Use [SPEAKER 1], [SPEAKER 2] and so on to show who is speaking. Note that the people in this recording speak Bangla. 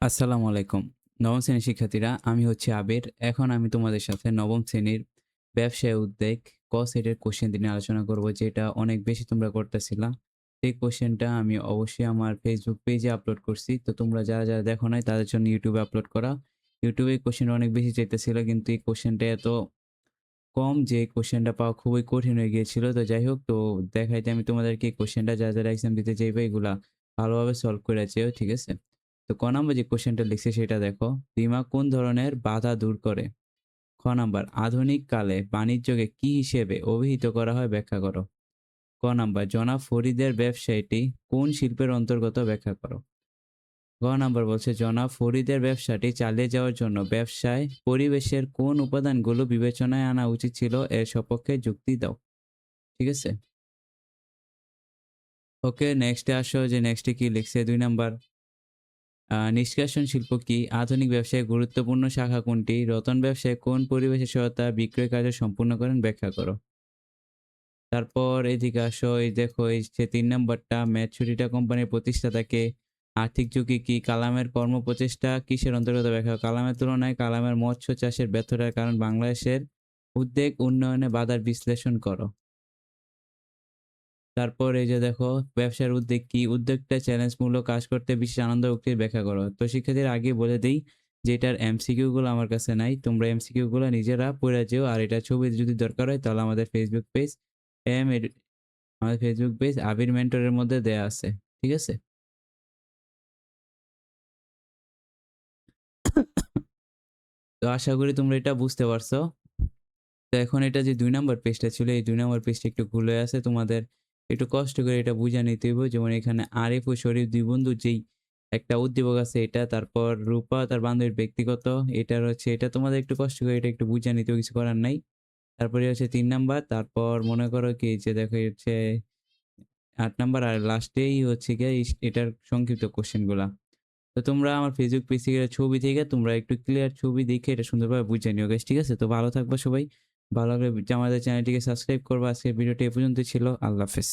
[SPEAKER 1] আসসালামু আলাইকুম। নবম শ্রেণীর শিক্ষার্থীরা, আমি হচ্ছি আবির। এখন আমি তোমাদের সাথে নবম শ্রেণীর ব্যবসায় উদ্বেগ ক সেটের কোশ্চেনটি নিয়ে আলোচনা করব, যেটা অনেক বেশি তোমরা করতেছিলা। এই কোশ্চেনটা আমি অবশ্যই আমার ফেসবুক পেজে আপলোড করছি। তো তোমরা যারা দেখো নাই তাদের জন্য ইউটিউবে আপলোড করা। ইউটিউবে এই কোশ্চেনটা অনেক বেশি চাইতেছিল, কিন্তু এই কোশ্চেনটা এত কম যে এই কোশ্চেনটা পাওয়া খুবই কঠিন হয়ে গিয়েছিল। তো যাই হোক, তো দেখাইতে আমি তোমাদেরকে এই কোশ্চেনটা যারা এক্সাম দিতে চাইবে এগুলা ভালোভাবে সলভ করে চেয়েও, ঠিক আছে? তো ক নাম্বার যে কোশ্চেনটা লিখছে সেটা দেখো। বীমা কোন ধরনের বাধা দূর করে? খ নাম্বার, আধুনিক কালে বাণিজ্যকে কি হিসেবে অভিহিত করা হয় ব্যাখ্যা করো। ক নাম্বার, জনাব ফরিদের ব্যবসায়টি কোন শিল্পের অন্তর্গত ব্যাখ্যা করো। গ নাম্বার বলছে জনাব ফরিদের ব্যবসাটি চালিয়ে যাওয়ার জন্য ব্যবসায় পরিবেশের কোন উপাদানগুলো বিবেচনায় আনা উচিত ছিল এর সপক্ষে যুক্তি দাও। ঠিক আছে? ওকে, নেক্সটে আসো যে নেক্সটে কি লিখছে ২ নাম্বার। নিষ্কাশন শিল্প কি? আধুনিক ব্যবসায়ে গুরুত্বপূর্ণ শাখা কোনটি? রতন ব্যবসায়ে কোন পরিবেশের সহায়তা বিক্রয় কার্য সম্পূর্ণ করেন ব্যাখ্যা করো। তারপর এদিকে আসো, এই দেখো এই যে ৩ নাম্বারটা, ম্যাচুরিটা কোম্পানির প্রতিষ্ঠাতা কে? আর্থিক ঝুঁকি কি? কালামের কর্মপ্রচেষ্টা কিসের অন্তর্গত ব্যাখ্যা করো? কালামের তুলনায় কালামের মৎস্য চাষের ব্যর্থতার কারণ বাংলাদেশের উদ্বেগ উন্নয়নে বাধার বিশ্লেষণ করো। তারপর এই যে দেখো, ব্যবসার উদ্বেগ কি? উদ্যোগটা চ্যালেঞ্জমূলক কাজ করতে বিশেষ আনন্দ উক্তির ব্যাখ্যা করো। তো শিক্ষার্থীরা আগে বলে দেই যে এটার এমসিকিউ গুলো আমার কাছে নাই। তোমরা এমসিকিউ গুলো নিজেরা পড়ে যেও। আর এটা ছবি যদি দরকার হয় তাহলে আমাদের ফেসবুক পেজ এম এর আমাদের ফেসবুক পেজ আবির মেন্টরের মধ্যে দেয়া আছে। ঠিক আছে? তো আশা করি তোমরা এটা বুঝতে পারছো। তো এখন এটা যে ২ নাম্বার পেজটা ছিল, এই ২ নাম্বার পেজটা একটু ভুল হয়ে আছে। তোমাদের একটু কষ্ট করে এটা বুঝে নিতে হইব। যেমন এখানে আরিফ ও শরীফ ২ বন্ধুর যেই একটা উদ্দীপক আছে এটা, তারপর রূপা তার বান্ধবীর ব্যক্তিগত, এটার হচ্ছে এটা তোমাদের একটু কষ্ট করে এটা একটু বুঝে নিতে হবে, কিছু করার নাই। তারপরে হচ্ছে ৩ নাম্বার, তারপর মনে করো কি যে দেখো এই হচ্ছে ৮ নাম্বার আর লাস্টেই হচ্ছে গিয়ে এটার সংক্ষিপ্ত কোয়েশ্চেন গুলা। তো তোমরা আমার ফেসবুক পেজ থেকে ছবি থেকে তোমরা একটু ক্লিয়ার ছবি দেখে এটা সুন্দরভাবে বুঝে নিও গাইস, ঠিক আছে? তো ভালো থাকবা সবাই। ভালো লাগলে আমাদের চ্যানেলটিকে সাবস্ক্রাইব করবা। আজকের ভিডিওটি এ পর্যন্তই ছিল। আল্লাহ হাফেজ।